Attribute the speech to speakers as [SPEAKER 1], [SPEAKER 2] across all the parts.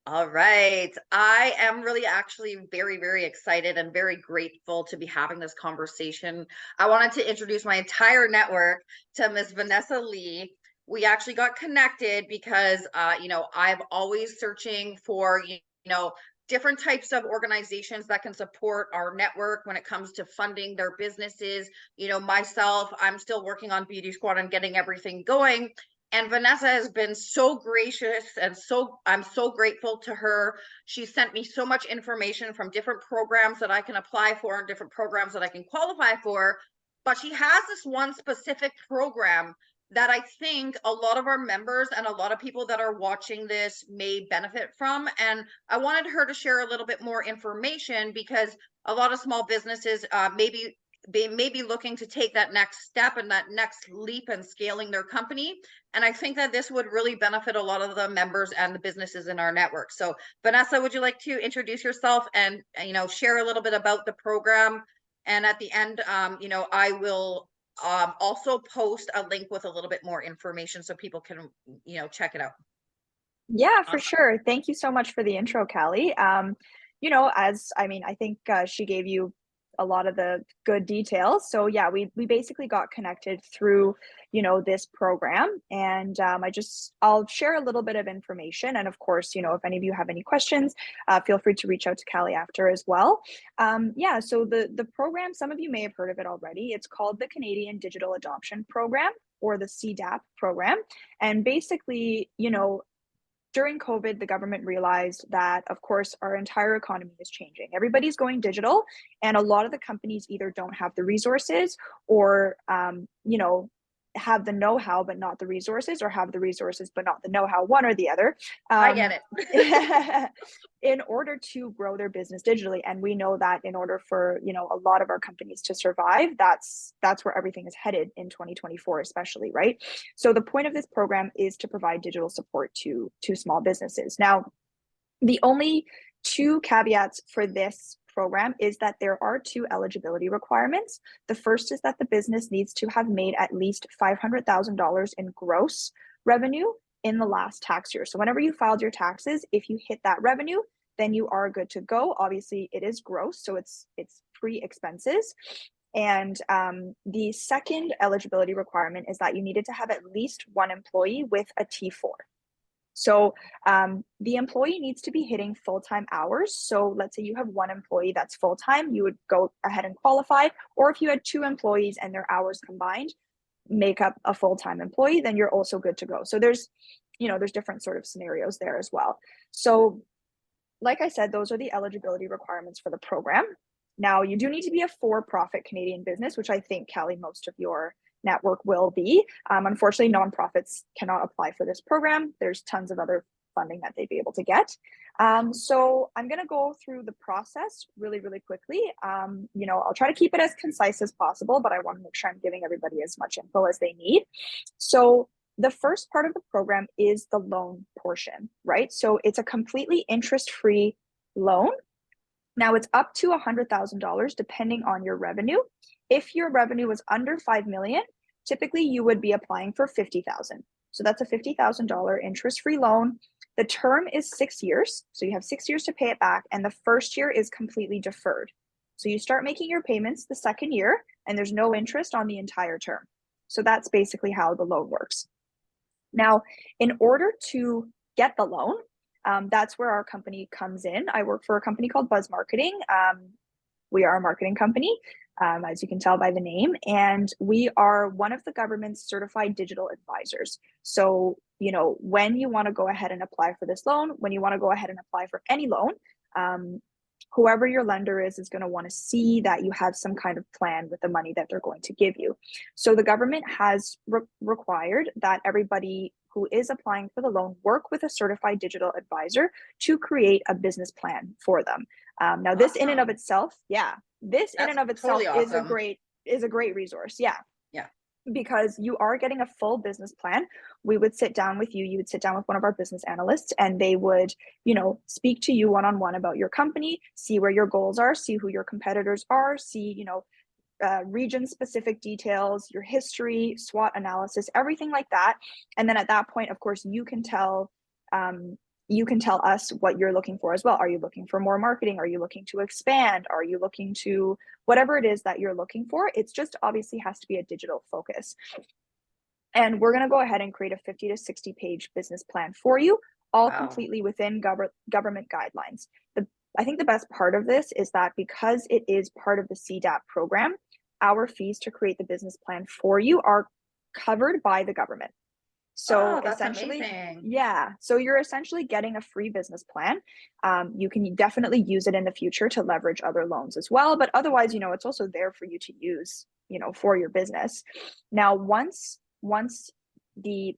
[SPEAKER 1] All right. I am really actually very, very excited and very grateful to be having this conversation. I wanted to introduce my entire network to Miss Vanessa Lee. We actually got connected because, I'm always searching for, different types of organizations that can support our network when it comes to funding their businesses. Myself, I'm still working on Beauty Squad and getting everything going, and Vanessa has been so gracious, and I'm so grateful to her. She sent me so much information from different programs that I can apply for and different programs that I can qualify for. But she has this one specific program that I think a lot of our members and a lot of people that are watching this may benefit from. And I wanted her to share a little bit more information because a lot of small businesses maybe they may be looking to take that next step and that next leap in scaling their company. And I think that this would really benefit a lot of the members and the businesses in our network. So, Vanessa, would you like to introduce yourself and share a little bit about the program? And at the end, I will also post a link with a little bit more information so people can check it out.
[SPEAKER 2] Yeah, for
[SPEAKER 1] Awesome.
[SPEAKER 2] sure. Thank you so much for the intro, Callie. I think she gave you a lot of the good details. So yeah, we basically got connected through, this program, and I'll share a little bit of information. And of course, if any of you have any questions, feel free to reach out to Callie after as well. Yeah, so the program, some of you may have heard of it already. It's called the Canadian Digital Adoption Program, or the CDAP program. And basically, during COVID, the government realized that, of course, our entire economy is changing. Everybody's going digital, and a lot of the companies either don't have the resources or, have the know-how but not the resources, or have the resources but not the know-how, one or the other,
[SPEAKER 1] I get
[SPEAKER 2] um,
[SPEAKER 1] it.
[SPEAKER 2] in order to grow their business digitally. And we know that in order for a lot of our companies to survive, that's where everything is headed in 2024, especially, right? So the point of this program is to provide digital support to small businesses. Now, the only two caveats for this program is that there are two eligibility requirements. The first is that the business needs to have made at least $500,000 in gross revenue in the last tax year. So whenever you filed your taxes, if you hit that revenue, then you are good to go. Obviously, it is gross, so it's pre-expenses. And the second eligibility requirement is that you needed to have at least one employee with a T4. So the employee needs to be hitting full-time hours. So let's say you have one employee that's full-time, you would go ahead and qualify. Or if you had two employees and their hours combined make up a full-time employee, then you're also good to go. So there's different sort of scenarios there as well. So like I said, those are the eligibility requirements for the program. Now, you do need to be a for-profit Canadian business, which I think, Callie, most of your network will be. Unfortunately, nonprofits cannot apply for this program. There's tons of other funding that they'd be able to get. So I'm going to go through the process really, really quickly. I'll try to keep it as concise as possible, but I want to make sure I'm giving everybody as much info as they need. So the first part of the program is the loan portion, right? So it's a completely interest-free loan. Now it's up to $100,000 depending on your revenue. If your revenue was under 5 million, typically you would be applying for 50,000. So that's a $50,000 interest-free loan. The term is 6 years, so you have 6 years to pay it back, and the first year is completely deferred. So you start making your payments the second year, and there's no interest on the entire term. So that's basically how the loan works. Now, in order to get the loan, that's where our company comes in. I work for a company called Buzz Marketing. We are a marketing company, as you can tell by the name, and we are one of the government's certified digital advisors. So, when you want to go ahead and apply for this loan, when you want to go ahead and apply for any loan, whoever your lender is going to want to see that you have some kind of plan with the money that they're going to give you. So the government has required that everybody who is applying for the loan work with a certified digital advisor to create a business plan for them. Now, this in and of
[SPEAKER 1] Awesome.
[SPEAKER 2] itself, yeah, this in
[SPEAKER 1] That's
[SPEAKER 2] and of itself
[SPEAKER 1] totally
[SPEAKER 2] is a
[SPEAKER 1] awesome.
[SPEAKER 2] great resource. Yeah,
[SPEAKER 1] Yeah.
[SPEAKER 2] because you are getting a full business plan. We would sit down with you, you would sit down with one of our business analysts, and they would, speak to you one-on-one about your company, see where your goals are, see who your competitors are, see, region specific details, your history, SWOT analysis, everything like that. And then at that point, of course, you can tell, you can tell us what you're looking for as well. Are you looking for more marketing? Are you looking to expand? Are you looking to whatever it is that you're looking for? It's just obviously has to be a digital focus. And we're going to go ahead and create a 50 to 60 page business plan for you, all
[SPEAKER 1] Wow.
[SPEAKER 2] completely within government guidelines. I think the best part of this is that because it is part of the CDAP program, our fees to create the business plan for you are covered by the government. So
[SPEAKER 1] Oh, that's
[SPEAKER 2] essentially,
[SPEAKER 1] amazing.
[SPEAKER 2] yeah. So you're essentially getting a free business plan. You can definitely use it in the future to leverage other loans as well. But otherwise, it's also there for you to use, for your business. Now, once the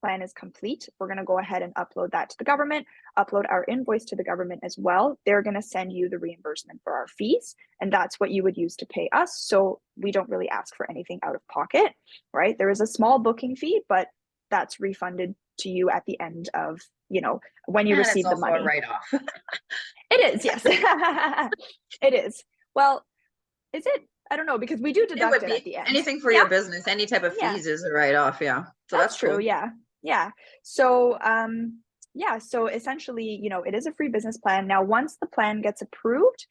[SPEAKER 2] plan is complete, we're going to go ahead and upload that to the government, upload our invoice to the government as well. They're going to send you the reimbursement for our fees, and that's what you would use to pay us. So we don't really ask for anything out of pocket, right? There is a small booking fee, but that's refunded to you at the end of, when you
[SPEAKER 1] And it's
[SPEAKER 2] receive the
[SPEAKER 1] also a
[SPEAKER 2] money.
[SPEAKER 1] write-off.
[SPEAKER 2] It is, yes. It is. Well, is it? I don't know, because we do
[SPEAKER 1] It
[SPEAKER 2] deduct
[SPEAKER 1] would
[SPEAKER 2] it at
[SPEAKER 1] be
[SPEAKER 2] the end.
[SPEAKER 1] anything for
[SPEAKER 2] Yeah,
[SPEAKER 1] your business, any type of
[SPEAKER 2] yeah.
[SPEAKER 1] fees is a write-off. Yeah. So
[SPEAKER 2] That's
[SPEAKER 1] that's
[SPEAKER 2] true.
[SPEAKER 1] cool.
[SPEAKER 2] Yeah. Yeah. So, yeah, so essentially, it is a free business plan. Now, once the plan gets approved,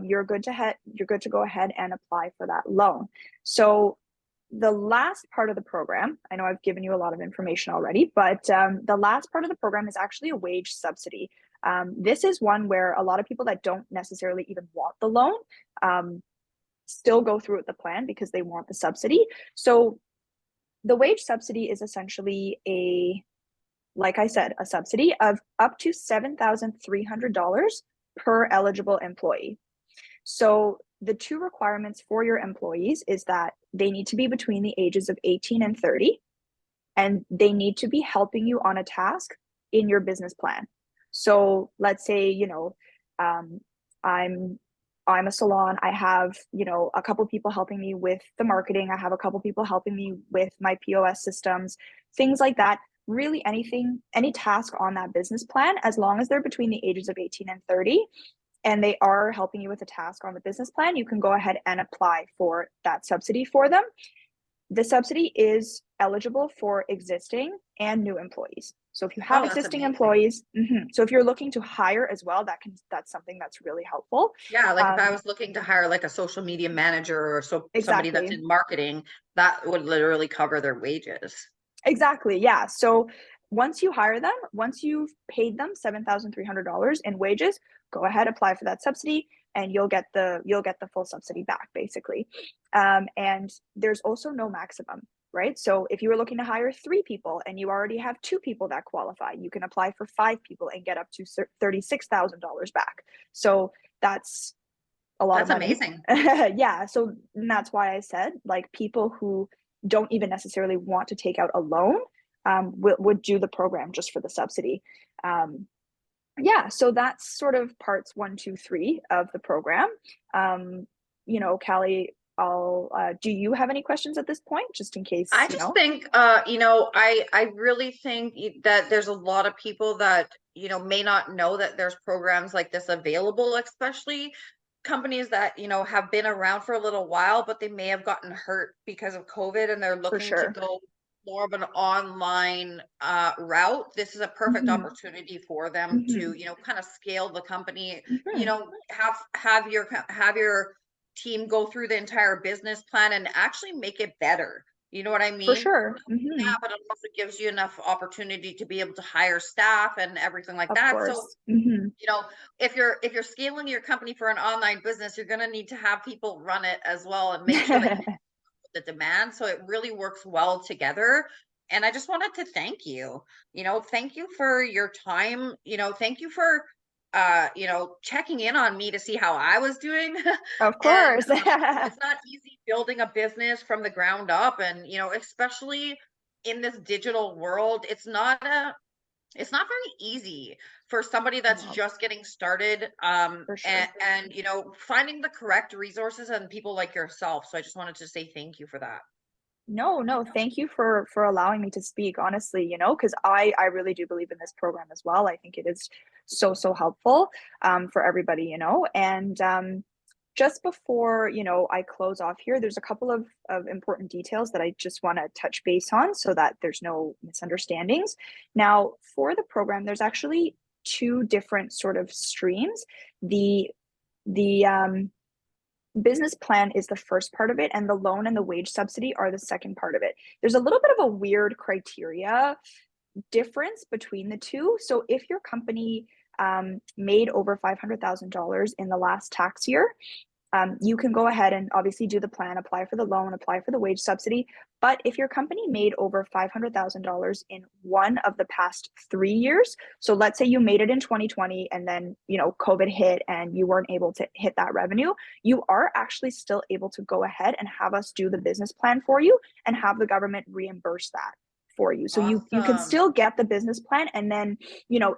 [SPEAKER 2] you're good to go ahead and apply for that loan. So the last part of the program, I know I've given you a lot of information already, but the last part of the program is actually a wage subsidy. This is one where a lot of people that don't necessarily even want the loan um, still go through with the plan because they want the subsidy. So the wage subsidy is essentially like I said, a subsidy of up to $7,300 per eligible employee. So the two requirements for your employees is that they need to be between the ages of 18 and 30, and they need to be helping you on a task in your business plan. So let's say, um, I'm I'm a salon. I have, a couple people helping me with the marketing. I have a couple people helping me with my POS systems, things like that. Really anything, any task on that business plan, as long as they're between the ages of 18 and 30, and they are helping you with a task on the business plan, you can go ahead and apply for that subsidy for them. The subsidy is eligible for existing and new employees. So if you have
[SPEAKER 1] Oh, that's
[SPEAKER 2] existing
[SPEAKER 1] amazing.
[SPEAKER 2] employees, so if you're looking to hire as well, that's something that's really helpful.
[SPEAKER 1] Yeah, like if I
[SPEAKER 2] Um,
[SPEAKER 1] was looking to hire like a social media manager or somebody that's
[SPEAKER 2] exactly.
[SPEAKER 1] in marketing, that would literally cover their wages.
[SPEAKER 2] Exactly. Yeah. So once you hire them, once you've paid them $7,300 in wages, go ahead, apply for that subsidy, and you'll get the full subsidy back, basically. And there's also no maximum, right? So if you were looking to hire 3 people and you already have 2 people that qualify, you can apply for 5 people and get up to $36,000 back. So that's a lot of
[SPEAKER 1] That's
[SPEAKER 2] money.
[SPEAKER 1] amazing.
[SPEAKER 2] Yeah. So that's why I said, like, people who don't even necessarily want to take out a loan would do the program just for the subsidy. Um, yeah. So that's sort of parts 1, 2, 3 of the program. Callie, do you have any questions at this point, just in case,
[SPEAKER 1] I just think, I really think that there's a lot of people that, may not know that there's programs like this available, especially companies that, have been around for a little while, but they may have gotten hurt because of COVID and they're
[SPEAKER 2] for
[SPEAKER 1] looking to
[SPEAKER 2] sure?
[SPEAKER 1] go more of an online route. This is a perfect
[SPEAKER 2] Hmm.
[SPEAKER 1] opportunity for them to,
[SPEAKER 2] Hmm.
[SPEAKER 1] kind of scale the company,
[SPEAKER 2] Hmm.
[SPEAKER 1] have your team go through the entire business plan and actually make it better. You know what I
[SPEAKER 2] For
[SPEAKER 1] mean?
[SPEAKER 2] sure.
[SPEAKER 1] Yeah, but it also gives you enough opportunity to be able to hire staff and everything like
[SPEAKER 2] Of
[SPEAKER 1] that. So,
[SPEAKER 2] course. Hmm.
[SPEAKER 1] you know, if you're scaling your company for an online business, you're going to need to have people run it as well and make sure that you the demand. So it really works well together. And I just wanted to thank you. Thank you for your time. Thank you for checking in on me to see how I was doing.
[SPEAKER 2] Of
[SPEAKER 1] And
[SPEAKER 2] course.
[SPEAKER 1] it's not easy building a business from the ground up, and especially in this digital world, it's not very easy for somebody that's
[SPEAKER 2] No,
[SPEAKER 1] just getting started,
[SPEAKER 2] for sure.
[SPEAKER 1] and finding the correct resources and people like yourself. So I just wanted to say thank you for that.
[SPEAKER 2] No, no, thank you for allowing me to speak, honestly, because I really do believe in this program as well. I think it is so helpful for everybody, and just before, I close off here, there's a couple of important details that I just want to touch base on so that there's no misunderstandings. Now, for the program, there's actually two different sort of streams. The business plan is the first part of it, and the loan and the wage subsidy are the second part of it. There's a little bit of a weird criteria difference between the two. So if your company made over $500,000 in the last tax year, you can go ahead and obviously do the plan, apply for the loan, apply for the wage subsidy. But if your company made over $500,000 in one of the past 3 years, so let's say you made it in 2020 and then, COVID hit and you weren't able to hit that revenue, you are actually still able to go ahead and have us do the business plan for you and have the government reimburse that for you. So you can
[SPEAKER 1] Awesome.
[SPEAKER 2] still get the business plan, and then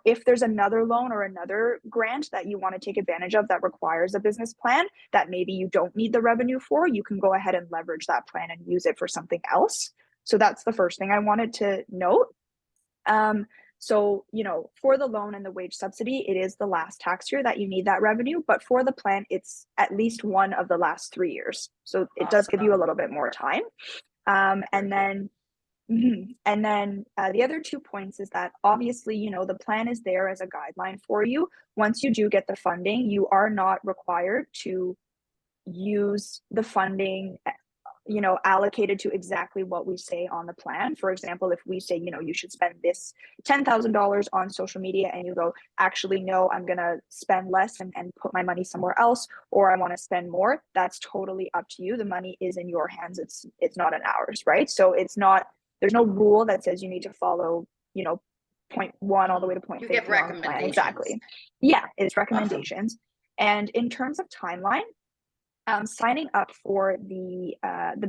[SPEAKER 2] if there's another loan or another grant that you want to take advantage of that requires a business plan that maybe you don't need the revenue for, you can go ahead and leverage that plan and use it for something else. So that's the first thing I wanted to note. So, for the loan and the wage subsidy, it is the last tax year that you need that revenue, but for the plan, it's at least one of the last 3 years. So it does give you a
[SPEAKER 1] Awesome.
[SPEAKER 2] little bit more time.
[SPEAKER 1] Very
[SPEAKER 2] And
[SPEAKER 1] cool.
[SPEAKER 2] then And then the other 2 points is that obviously, the plan is there as a guideline for you. Once you do get the funding, you are not required to use the funding, allocated to exactly what we say on the plan. For example, if we say, you should spend this $10,000 on social media and you go, actually, no, I'm going to spend less and put my money somewhere else, or I want to spend more, that's totally up to you. The money is in your hands. It's not in ours, right? So there's no rule that says you need to follow, point one all the way to point
[SPEAKER 1] You give
[SPEAKER 2] 50 on the plan.
[SPEAKER 1] recommendations.
[SPEAKER 2] Exactly. Yeah, it's
[SPEAKER 1] Awesome.
[SPEAKER 2] recommendations. And in terms of timeline, signing up for the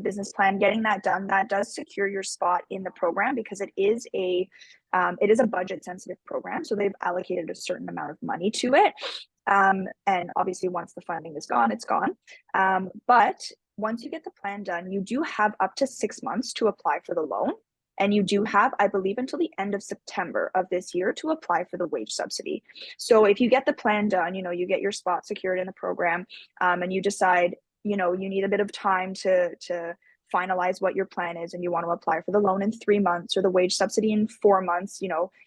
[SPEAKER 2] business plan, getting that done, that does secure your spot in the program because it is a budget sensitive program. So they've allocated a certain amount of money to it. And obviously once the funding is gone, it's gone. But once you get the plan done, you do have up to 6 months to apply for the loan. And you do have, I believe, until the end of September of this year to apply for the wage subsidy. So if you get the plan done, you get your spot secured in the program, and you decide, you need a bit of time to finalize what your plan is, and you want to apply for the loan in 3 months or the wage subsidy in 4 months.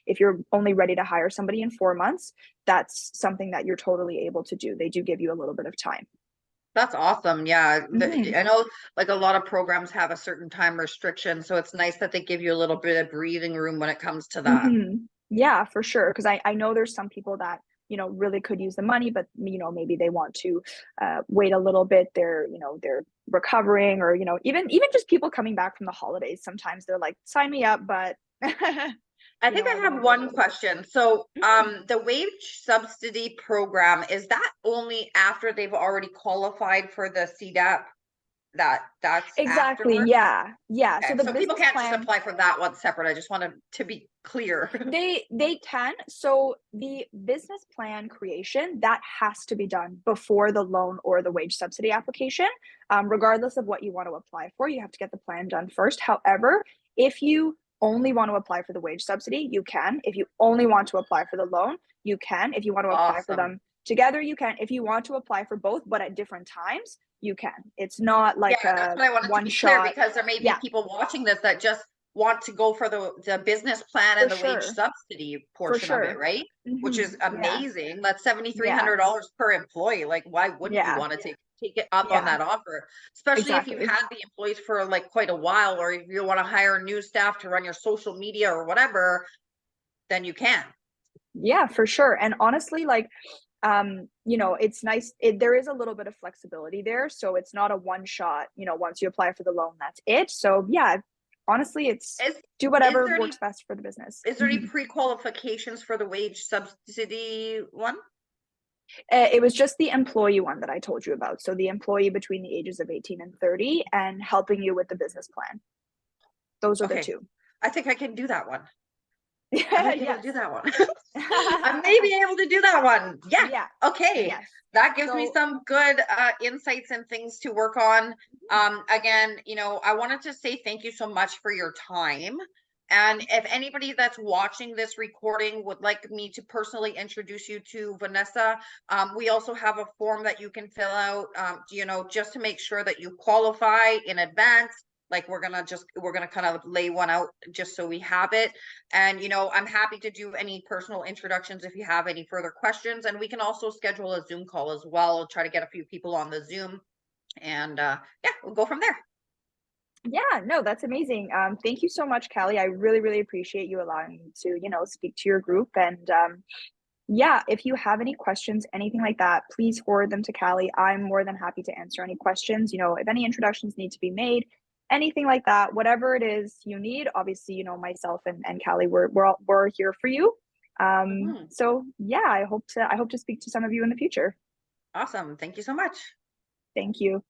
[SPEAKER 2] If you're only ready to hire somebody in 4 months, that's something that you're totally able to do. They do give you a little bit of time.
[SPEAKER 1] That's awesome. Yeah.
[SPEAKER 2] Mm-hmm.
[SPEAKER 1] I know like a lot of programs have a certain time restriction, so it's nice that they give you a little bit of breathing room when it comes to that.
[SPEAKER 2] Mm-hmm. Yeah, for sure. Because I know there's some people that really could use the money, but maybe they want to wait a little bit. They're recovering, or even just people coming back from the holidays. Sometimes they're like, sign me up, but
[SPEAKER 1] I think I
[SPEAKER 2] I want
[SPEAKER 1] have
[SPEAKER 2] to wait a
[SPEAKER 1] one
[SPEAKER 2] little bit.
[SPEAKER 1] question. So,
[SPEAKER 2] Mhm.
[SPEAKER 1] the wage subsidy program, is that only after they've already qualified for the CDAP? That's
[SPEAKER 2] Exactly.
[SPEAKER 1] afterwards?
[SPEAKER 2] Yeah. So
[SPEAKER 1] Okay,
[SPEAKER 2] the
[SPEAKER 1] so people
[SPEAKER 2] business
[SPEAKER 1] can't just
[SPEAKER 2] plan,
[SPEAKER 1] apply for that one separate. I just wanted to be clear.
[SPEAKER 2] they can. So the business plan creation, that has to be done before the loan or the wage subsidy application. Regardless of what you want to apply for, you have to get the plan done first. However, if you only want to apply for the wage subsidy, you can. If you only want to apply for the loan, you can. If you want to apply for
[SPEAKER 1] Awesome.
[SPEAKER 2] them together, you can. If you want to apply for both but at different times, you can. It's not
[SPEAKER 1] Yeah,
[SPEAKER 2] like
[SPEAKER 1] that's
[SPEAKER 2] a
[SPEAKER 1] what I wanted to
[SPEAKER 2] one
[SPEAKER 1] be clear,
[SPEAKER 2] shot.
[SPEAKER 1] because there may be
[SPEAKER 2] Yeah,
[SPEAKER 1] people watching this that just want to go for the business plan
[SPEAKER 2] for
[SPEAKER 1] and the wage
[SPEAKER 2] sure.
[SPEAKER 1] subsidy
[SPEAKER 2] For
[SPEAKER 1] portion of it,
[SPEAKER 2] sure.
[SPEAKER 1] right? Which is
[SPEAKER 2] Yeah.
[SPEAKER 1] amazing. That's
[SPEAKER 2] Yeah.
[SPEAKER 1] $7,300 per employee. Like, why wouldn't you
[SPEAKER 2] Yeah.
[SPEAKER 1] want to take it up on
[SPEAKER 2] Yeah.
[SPEAKER 1] that offer? Especially if you've
[SPEAKER 2] Exactly.
[SPEAKER 1] had the employees for like quite a while, or if you want to hire new staff to run your social media or whatever, then you can.
[SPEAKER 2] Yeah, for sure. And honestly, like, it's nice. There is a little bit of flexibility there. So it's not a one shot, once you apply for the loan, that's it. So yeah, honestly, it's
[SPEAKER 1] Is
[SPEAKER 2] do
[SPEAKER 1] is
[SPEAKER 2] whatever
[SPEAKER 1] there
[SPEAKER 2] works
[SPEAKER 1] any
[SPEAKER 2] best for the business.
[SPEAKER 1] is there any pre-qualifications for the wage subsidy one?
[SPEAKER 2] It was just the employee one that I told you about. So the employee between the ages of 18 and 30 and helping you with the business plan. Those are the
[SPEAKER 1] Okay.
[SPEAKER 2] two.
[SPEAKER 1] I think I can do that one. I might be able to
[SPEAKER 2] Yes.
[SPEAKER 1] do that one. I may be able to do that one. Yeah.
[SPEAKER 2] Yeah.
[SPEAKER 1] Okay.
[SPEAKER 2] Yes.
[SPEAKER 1] That gives me
[SPEAKER 2] So
[SPEAKER 1] some good insights and things to work on. Again, I wanted to say thank you so much for your time. And if anybody that's watching this recording would like me to personally introduce you to Vanessa, we also have a form that you can fill out, just to make sure that you qualify in advance. Like we're gonna kind of lay one out just so we have it. And I'm happy to do any personal introductions if you have any further questions. And we can also schedule a Zoom call as well. I'll try to get a few people on the Zoom, and yeah, we'll go from there.
[SPEAKER 2] Yeah, no, that's amazing. Thank you so much, Kelly. I really, really appreciate you allowing me to, speak to your group. And yeah, if you have any questions, anything like that, please forward them to Callie. I'm more than happy to answer any questions. If any introductions need to be made, anything like that, whatever it is you need, obviously, myself and Callie, we're here for you.
[SPEAKER 1] Mhm.
[SPEAKER 2] So yeah, I hope to speak to some of you in the future.
[SPEAKER 1] Awesome. Thank you so much.
[SPEAKER 2] Thank you.